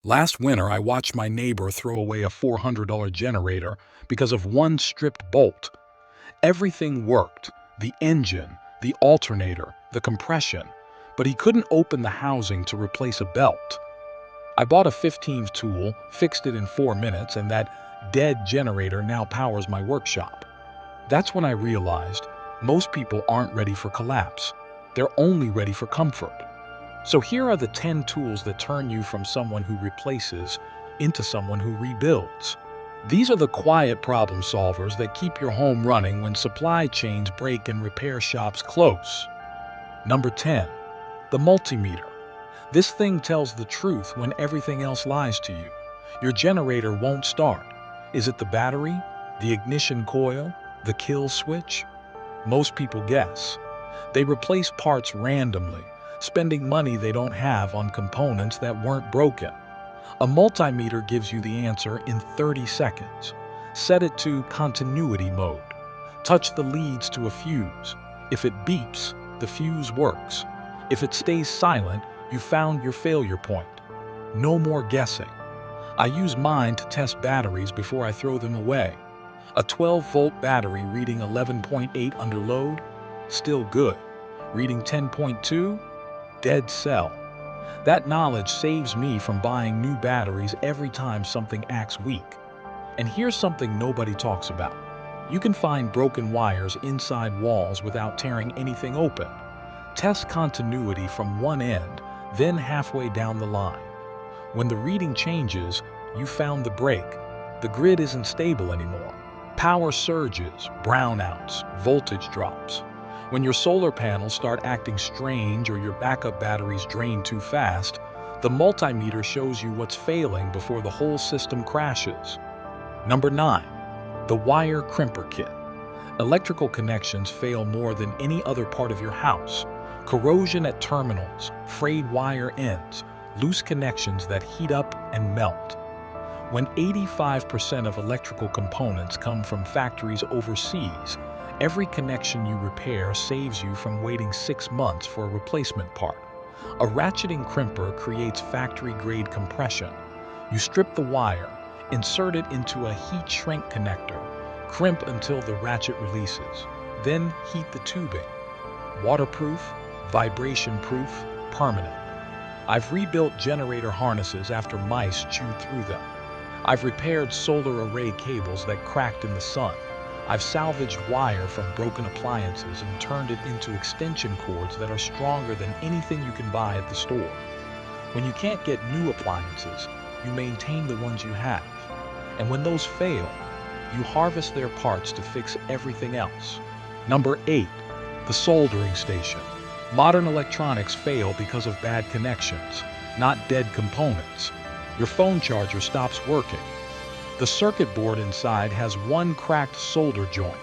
Last winter, I watched my neighbor throw away a $400 generator because of one stripped bolt. Everything worked: the engine, the alternator, the compression, but he couldn't open the housing to replace a belt. I bought a 15th tool, fixed it in 4 minutes, and that dead generator now powers my workshop. That's when I realized most people aren't ready for collapse. They're only ready for comfort. So here are the 10 tools that turn you from someone who replaces into someone who rebuilds. These are the quiet problem solvers that keep your home running when supply chains break and repair shops close. Number 10. The multimeter. This thing tells the truth when everything else lies to you. Your generator won't start. Is it the battery, the ignition coil, the kill switch? Most people guess. They replace parts randomly, spending money they don't have on components that weren't broken. A multimeter gives you the answer in 30 seconds. Set it to continuity mode. Touch the leads to a fuse. If it beeps, the fuse works. If it stays silent, you found your failure point. No more guessing. I use mine to test batteries before I throw them away. A 12-volt battery reading 11.8 under load? Still good. Reading 10.2? Dead cell. That knowledge saves me from buying new batteries every time something acts weak. And here's something nobody talks about. You can find broken wires inside walls without tearing anything open. Test continuity from one end, then halfway down the line. When the reading changes, you found the break. The grid isn't stable anymore. Power surges, brownouts, voltage drops. When your solar panels start acting strange or your backup batteries drain too fast, the multimeter shows you what's failing before the whole system crashes. Number 9. The wire crimper kit. Electrical connections fail more than any other part of your house. Corrosion at terminals, frayed wire ends, loose connections that heat up and melt. When 85% of electrical components come from factories overseas, every connection you repair saves you from waiting 6 months for a replacement part. A ratcheting crimper creates factory-grade compression. You strip the wire, insert it into a heat shrink connector, crimp until the ratchet releases, then heat the tubing. Waterproof, vibration-proof, permanent. I've rebuilt generator harnesses after mice chewed through them. I've repaired solar array cables that cracked in the sun. I've salvaged wire from broken appliances and turned it into extension cords that are stronger than anything you can buy at the store. When you can't get new appliances, you maintain the ones you have. And when those fail, you harvest their parts to fix everything else. Number 8. The soldering station. Modern electronics fail because of bad connections, not dead components. Your phone charger stops working. The circuit board inside has one cracked solder joint.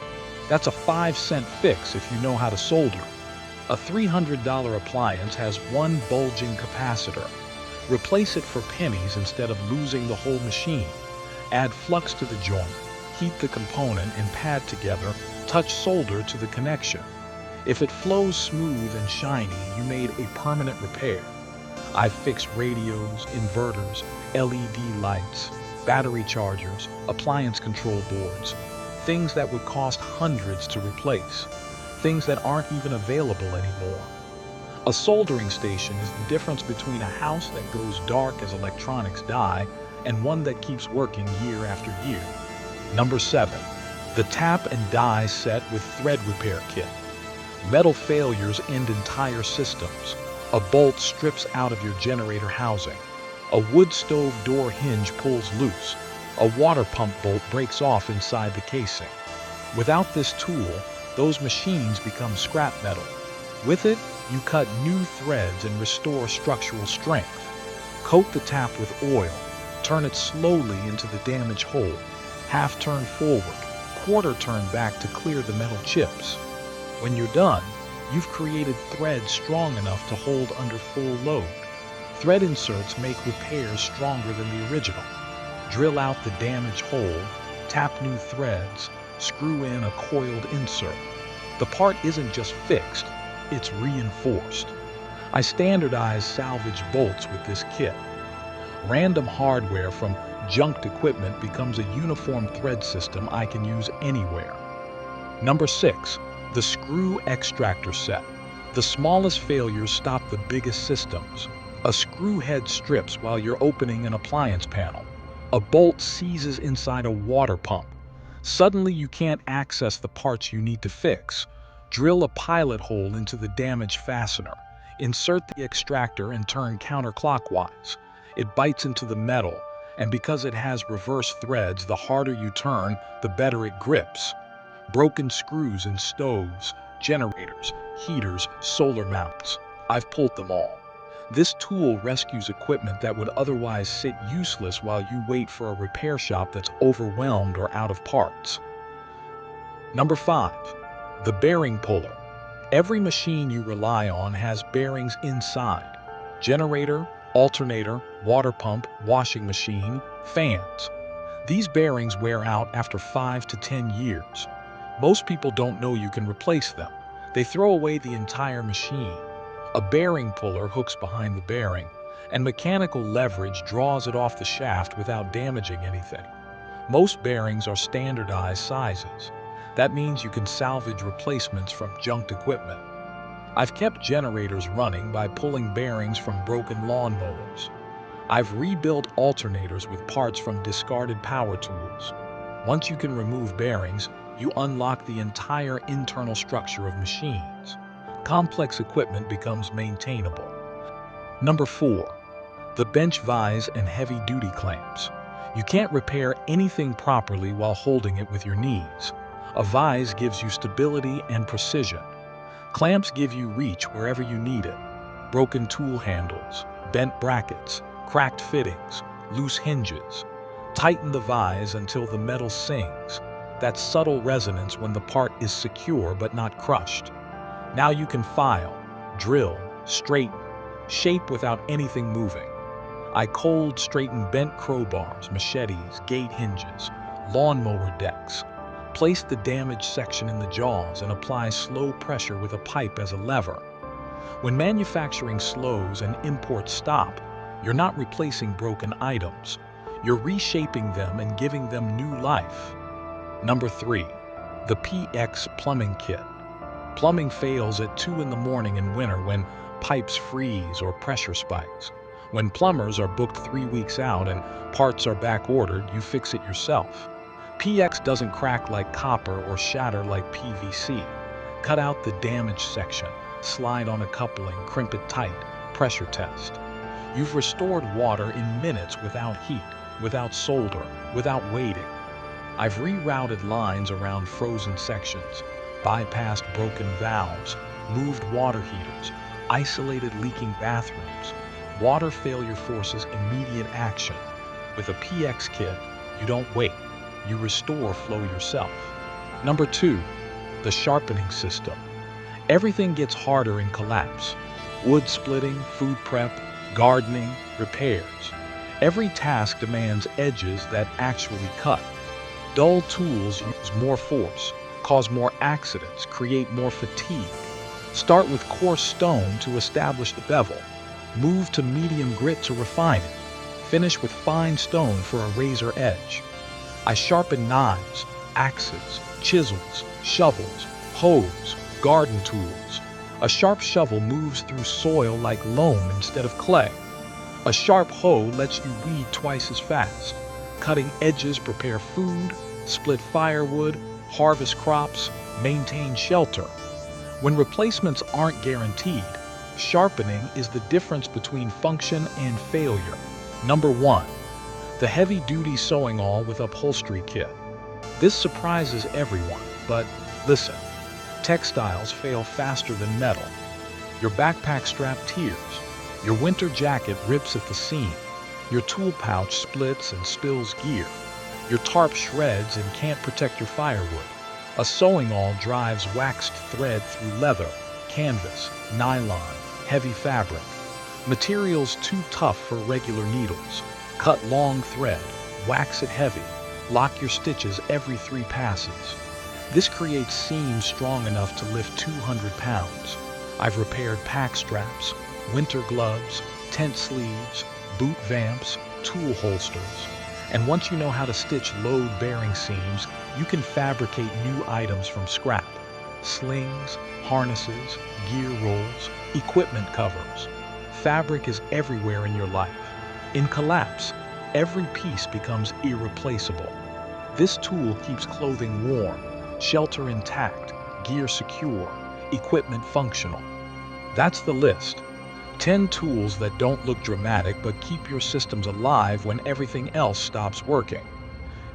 That's a 5-cent fix if you know how to solder. A $300 appliance has one bulging capacitor. Replace it for pennies instead of losing the whole machine. Add flux to the joint, heat the component and pad together, touch solder to the connection. If it flows smooth and shiny, you made a permanent repair. I've fixed radios, inverters, LED lights, battery chargers, appliance control boards, things that would cost hundreds to replace, things that aren't even available anymore. A soldering station is the difference between a house that goes dark as electronics die and one that keeps working year after year. Number 7. The tap and die set with thread repair kit. Metal failures end entire systems. A bolt strips out of your generator housing. A wood stove door hinge pulls loose. A water pump bolt breaks off inside the casing. Without this tool, those machines become scrap metal. With it, you cut new threads and restore structural strength. Coat the tap with oil. Turn it slowly into the damaged hole. Half turn forward, quarter turn back to clear the metal chips. When you're done, you've created threads strong enough to hold under full load. Thread inserts make repairs stronger than the original. Drill out the damaged hole, tap new threads, screw in a coiled insert. The part isn't just fixed, it's reinforced. I standardize salvage bolts with this kit. Random hardware from junked equipment becomes a uniform thread system I can use anywhere. Number 6. The screw extractor set. The smallest failures stop the biggest systems. A screw head strips while you're opening an appliance panel. A bolt seizes inside a water pump. Suddenly you can't access the parts you need to fix. Drill a pilot hole into the damaged fastener. Insert the extractor and turn counterclockwise. It bites into the metal, and because it has reverse threads, the harder you turn, the better it grips. Broken screws in stoves, generators, heaters, solar mounts. I've pulled them all. This tool rescues equipment that would otherwise sit useless while you wait for a repair shop that's overwhelmed or out of parts. Number 5. The bearing puller. Every machine you rely on has bearings inside. Generator, alternator, water pump, washing machine, fans. These bearings wear out after 5 to 10 years. Most people don't know you can replace them. They throw away the entire machine. A bearing puller hooks behind the bearing, and mechanical leverage draws it off the shaft without damaging anything. Most bearings are standardized sizes. That means you can salvage replacements from junked equipment. I've kept generators running by pulling bearings from broken lawnmowers. I've rebuilt alternators with parts from discarded power tools. Once you can remove bearings, you unlock the entire internal structure of machines. Complex equipment becomes maintainable. Number 4. The bench vise and heavy-duty clamps. You can't repair anything properly while holding it with your knees. A vise gives you stability and precision. Clamps give you reach wherever you need it. Broken tool handles, bent brackets, cracked fittings, loose hinges. Tighten the vise until the metal sings. That subtle resonance when the part is secure but not crushed. Now you can file, drill, straighten, shape without anything moving. I cold straighten bent crowbars, machetes, gate hinges, lawnmower decks. Place the damaged section in the jaws and apply slow pressure with a pipe as a lever. When manufacturing slows and imports stop, you're not replacing broken items. You're reshaping them and giving them new life. Number 3. The PX plumbing kit. Plumbing fails at 2 in the morning in winter when pipes freeze or pressure spikes. When plumbers are booked 3 weeks out and parts are back ordered, you fix it yourself. PX doesn't crack like copper or shatter like PVC. Cut out the damaged section, slide on a coupling, crimp it tight, pressure test. You've restored water in minutes without heat, without solder, without waiting. I've rerouted lines around frozen sections, bypassed broken valves, moved water heaters, isolated leaking bathrooms. Water failure forces immediate action. With a PX kit, you don't wait. You restore flow yourself. Number 2. The sharpening system. Everything gets harder in collapse. Wood splitting, food prep, gardening, repairs. Every task demands edges that actually cut. Dull tools use more force, cause more accidents, create more fatigue. Start with coarse stone to establish the bevel. Move to medium grit to refine it. Finish with fine stone for a razor edge. I sharpen knives, axes, chisels, shovels, hoes, garden tools. A sharp shovel moves through soil like loam instead of clay. A sharp hoe lets you weed twice as fast. Cutting edges prepare food, split firewood, harvest crops, maintain shelter. When replacements aren't guaranteed, sharpening is the difference between function and failure. Number 1. The heavy-duty sewing awl with upholstery kit. This surprises everyone, but listen, textiles fail faster than metal. Your backpack strap tears. Your winter jacket rips at the seam. Your tool pouch splits and spills gear. Your tarp shreds and can't protect your firewood. A sewing awl drives waxed thread through leather, canvas, nylon, heavy fabric. Materials too tough for regular needles. Cut long thread, wax it heavy, lock your stitches every 3 passes. This creates seams strong enough to lift 200 pounds. I've repaired pack straps, winter gloves, tent sleeves, boot vamps, tool holsters. And once you know how to stitch load-bearing seams, you can fabricate new items from scrap. Slings, harnesses, gear rolls, equipment covers. Fabric is everywhere in your life. In collapse, every piece becomes irreplaceable. This tool keeps clothing warm, shelter intact, gear secure, equipment functional. That's the list. 10 tools that don't look dramatic but keep your systems alive when everything else stops working.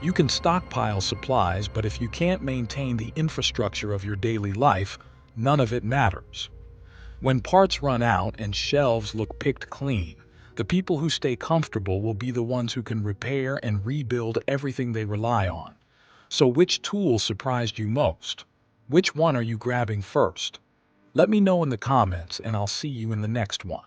You can stockpile supplies, but if you can't maintain the infrastructure of your daily life, none of it matters. When parts run out and shelves look picked clean, the people who stay comfortable will be the ones who can repair and rebuild everything they rely on. So which tool surprised you most? Which one are you grabbing first? Let me know in the comments, and I'll see you in the next one.